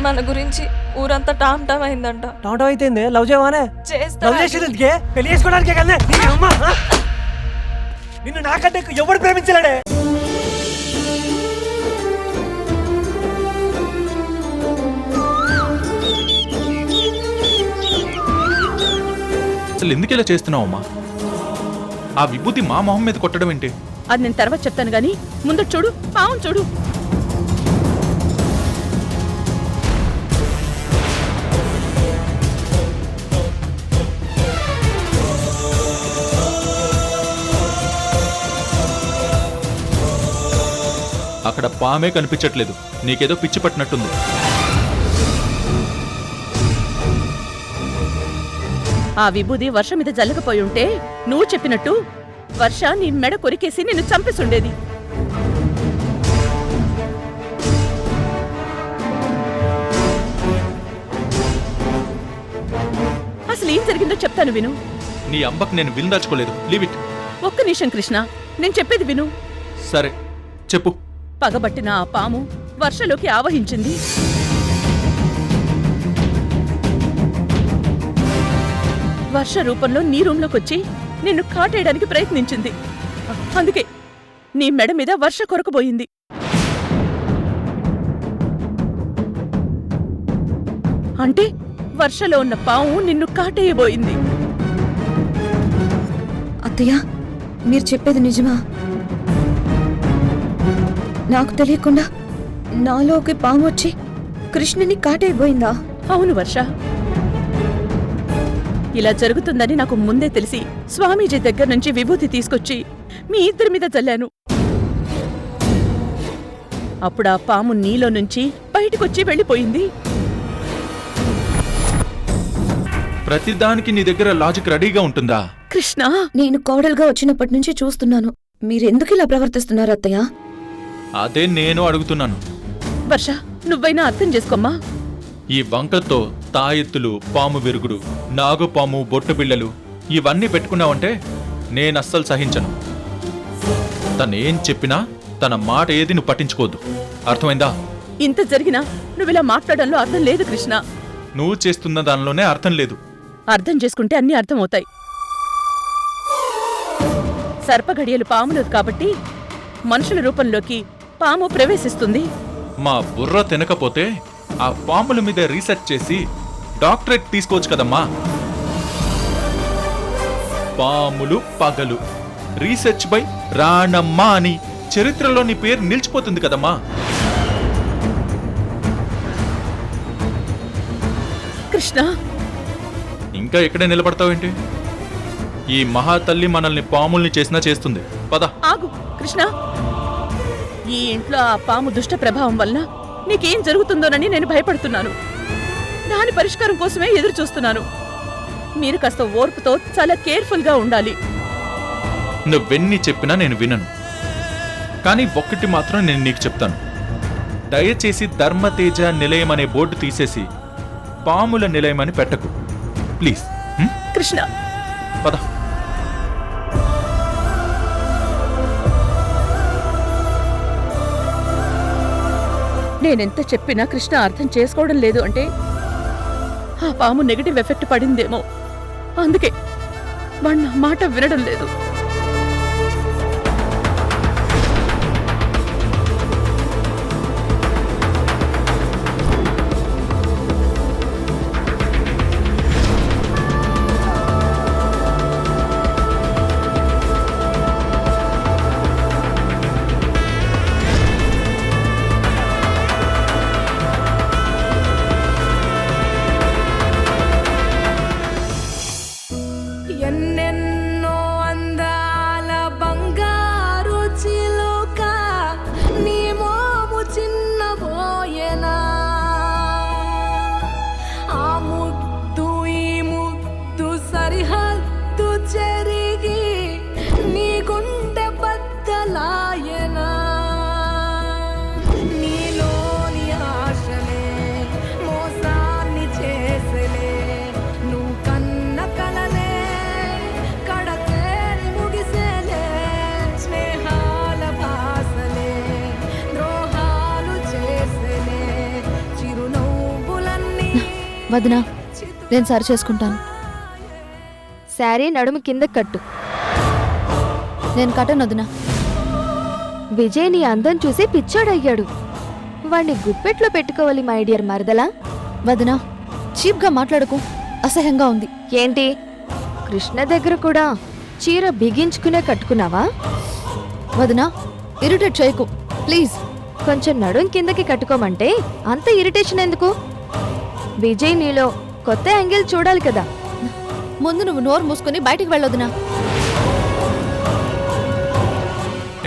మన గురించి ఊరంతా టామ్ టామ్ అయిందంట. టామ్ అయితే లవ్ చేయవానే? లవ్ చేసేందుకే పెళ్లి చేసుకోవడానికే కదా. నిన్ను నాకంటే ఎవడు ప్రేమించలేడే. అసలు ఎందుకు ఇలా చేస్తున్నావు అమ్మా? ఆ విభూతి మా మొహం మీద కొట్టడం ఏంటి? అది నేను తర్వాత చెప్తాను గాని ముందు చూడు, పావును చూడు. అక్కడ పామే కనిపించట్లేదు. నీకేదో పిచ్చి పట్టినట్టుంది. ఆ విభూది వర్ష మీద జల్లకపోయి ఉంటే నువ్వు చెప్పినట్టు వర్ష నీ మెడ కొరికేసి నిన్ను చంపేసుండేది. అసలు ఏం జరిగిందో చెప్తాను విను. నీ అంబకు నేను విందాచుకోలేదు. Leave it. ఒక్క నిమిషం కృష్ణ, నేను చెప్పేది విను. సరే చెప్పు. పగబట్టిన ఆ పాము వర్షలోకి ఆవహించింది. వర్ష రూపంలో నీ రూంలోకొచ్చి నిన్ను కాటేయడానికి ప్రయత్నించింది. అందుకే నీ మెడ మీద వర్ష కొరకబోయింది. అంటే వర్షలో ఉన్న పాము నిన్ను కాటేయబోయింది. అత్తయ్య, మీరు చెప్పేది నిజమా? నాకు తెలియకుండా నాలోకి పాము వచ్చి కృష్ణుని కాటేయబోయిందా? అవును వర్ష, ఇలా జరుగుతుందని నాకు ముందే తెలిసి స్వామీజీ దగ్గర నుంచి విభూతి తీసుకొచ్చి మీ ఇద్దరి మీద చల్లాను. అప్పుడు ఆ పాము నీలో నుంచి బయటకొచ్చి వెళ్ళిపోయింది. ప్రతిదానికి నీ దగ్గర లాజిక్ రెడీగా ఉంటుందా? కృష్ణ, నేను కోడలుగా వచ్చినప్పటి నుంచి చూస్తున్నాను. మీరెందుకు ఇలా ప్రవర్తిస్తున్నారు అత్తయ్య? అదే నేను అడుగుతున్నాను. వర్ష, నువ్వైనా అర్థం చేసుకోమ్మా. ఈ వంకతో తాయెత్తులు, పాము విరుగుడు, నాగుపాము, బొట్టు బిళ్ళలు ఇవన్నీ పెట్టుకున్నావంటే నేనస్సలు సహించను. తనేం చెప్పినా తన మాట ఏది నువ్వు పట్టించుకోవద్దు. అర్థమైందా? ఇంత జరిగినా నువ్విలా మాట్లాడంలో అర్థం లేదు కృష్ణ. నువ్వు చేస్తున్న దానిలోనే అర్థం లేదు. అర్థం చేసుకుంటే అన్నీ అర్థమవుతాయి. సర్పగడియలు పాములు కాబట్టి మనుషుల రూపంలోకి పాము ప్రవేశిస్తుంది. మా బుర్ర తినకపోతే ఆ పాముల మీద రీసెర్చ్ చేసి డాక్టరేట్ తీసుకోవచ్చు కదమ్మా. పాములు పగలు రీసెర్చ్ బై రాణమ్మ అని చరిత్రలో నీ పేరు నిలిచిపోతుంది కదమ్మా. కృష్ణ, ఇంకా ఎక్కడే నిలబడతావేంటి? ఈ మహాతల్లి మనల్ని పాముల్ని చేసినా చేస్తుంది. పద. ఆగు కృష్ణ. ఈ ఇంట్లో ఆ పాము దుష్ట ప్రభావం వల్ల నీకేం జరుగుతుందోనని నేను భయపడుతున్నాను. దాని పరిష్కారం కోసమే ఎదురు చూస్తున్నాను. మీరు కాస్త ఓర్పుతో చాలా కేర్ఫుల్గా ఉండాలి. నువ్వెన్ని చెప్పినా నేను వినను. కానీ ఒక్కటి మాత్రం నేను నీకు చెప్తాను. దయచేసి ధర్మతేజ నిలయం అనే బోర్డు తీసేసి పాముల నిలయం అని పెట్టకు ప్లీజ్. కృష్ణ, పద. నేనెంత చెప్పినా కృష్ణ అర్థం చేసుకోవడం లేదు. అంటే ఆ పాము నెగటివ్ ఎఫెక్ట్ పడిందేమో. అందుకే వాడు నా మాట వినడం లేదు. ఎన్నెన్నో అందాల వదినా నేను సరి చేసుకుంటాను. శారీ నడుము కింద కట్టు. నేను కట్టను వదినా. విజయ్ నీ అందం చూసి పిచ్చాడయ్యాడు. వాణ్ణి గుప్పెట్లో పెట్టుకోవాలి మై డియర్ మరదలా. వదినా చీప్గా మాట్లాడకు, అసహ్యంగా ఉంది. ఏంటి కృష్ణ దగ్గర కూడా చీర బిగించుకునే కట్టుకున్నావా? వదినా ఇరిటేట్ చేయకు ప్లీజ్. కొంచెం నడుం కిందకి కట్టుకోమంటే అంత ఇరిటేషన్ ఎందుకు? విజయ్ నీలో కొత్త యాంగిల్ చూడాలి కదా. ముందు నువ్వు నోరు మూసుకుని బయటికి వెళ్ళొదినా.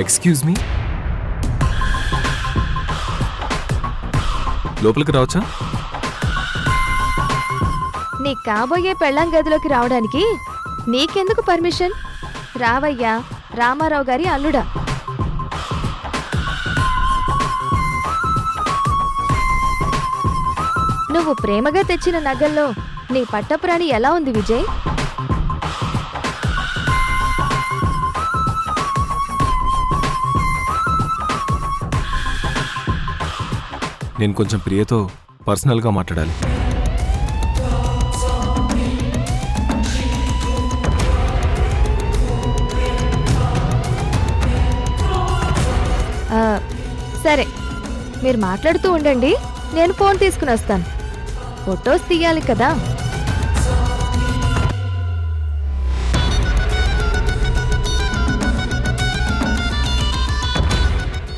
ఎక్స్క్యూజ్ మీ, లోపలికి రావచ్చా? నీ కాబోయే పెళ్ళాం గదిలోకి రావడానికి నీకెందుకు పర్మిషన్? రావయ్యా, రామారావు గారి అల్లుడా. నువ్వు ప్రేమగా తెచ్చిన నగల్లో నీ పట్టపురాణి ఎలా ఉంది విజయ్? నేను కొంచెం ప్రియతో పర్సనల్గా మాట్లాడాలి. సరే, మీరు మాట్లాడుతూ ఉండండి, నేను ఫోన్ తీసుకుని వస్తాను. ఫొటోస్ తీయాలి కదా.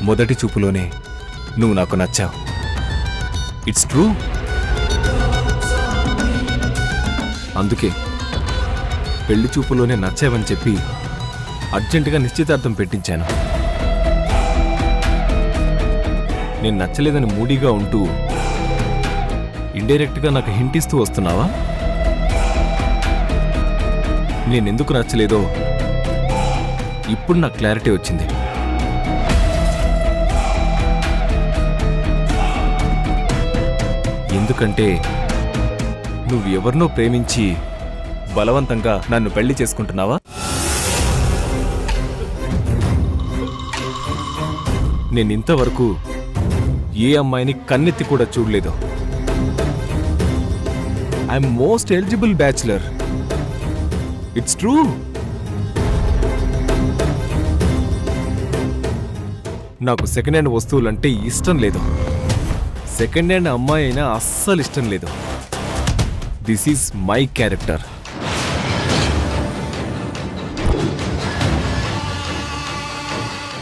మొదటి చూపులోనే నువ్వు నాకు నచ్చావు. It's true. అందుకే పెళ్లి చూపులోనే నచ్చావని చెప్పి అర్జెంటుగా నిశ్చితార్థం పెట్టించాను. నేను నచ్చలేదని మూడీగా ఉంటూ ఇండైరెక్ట్గా నాకు హింట్ ఇస్తూ వస్తున్నావా? నేనెందుకు నచ్చలేదో ఇప్పుడు నాకు క్లారిటీ వచ్చింది. ఎందుకంటే నువ్వు ఎవరినో ప్రేమించి బలవంతంగా నన్ను పెళ్లి చేసుకుంటున్నావా? నేనింతవరకు ఏ అమ్మాయిని కన్నెత్తి కూడా చూడలేదు. I'm most eligible bachelor. It's true. నాకు సెకండ్ హ్యాండ్ వస్తువులంటే ఇష్టం లేదు. సెకండ్ హ్యాండ్ అమ్మాయి అయినా అస్సలు ఇష్టం లేదు. This is my character.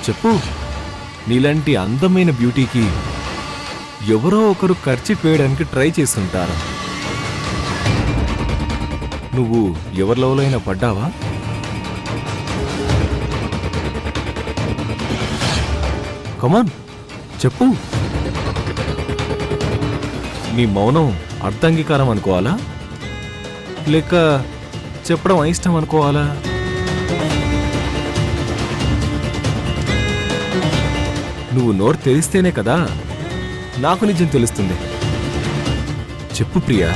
చెప్పు, నీలాంటి అందమైన బ్యూటీకి ఎవరో ఒకరు ఖర్చు వేయడానికి ట్రై చేస్తుంటారు. నువ్వు ఎవరిలో అయినా పడ్డావా? కమాన్ చెప్పు. నీ మౌనం అర్థాంగీకారం అనుకోవాలా, లేక చెప్పడం అయిష్టం అనుకోవాలా? నువ్వు నోరు తెరిస్తేనే కదా నాకు నిజం తెలుస్తుంది. చెప్పు ప్రియా.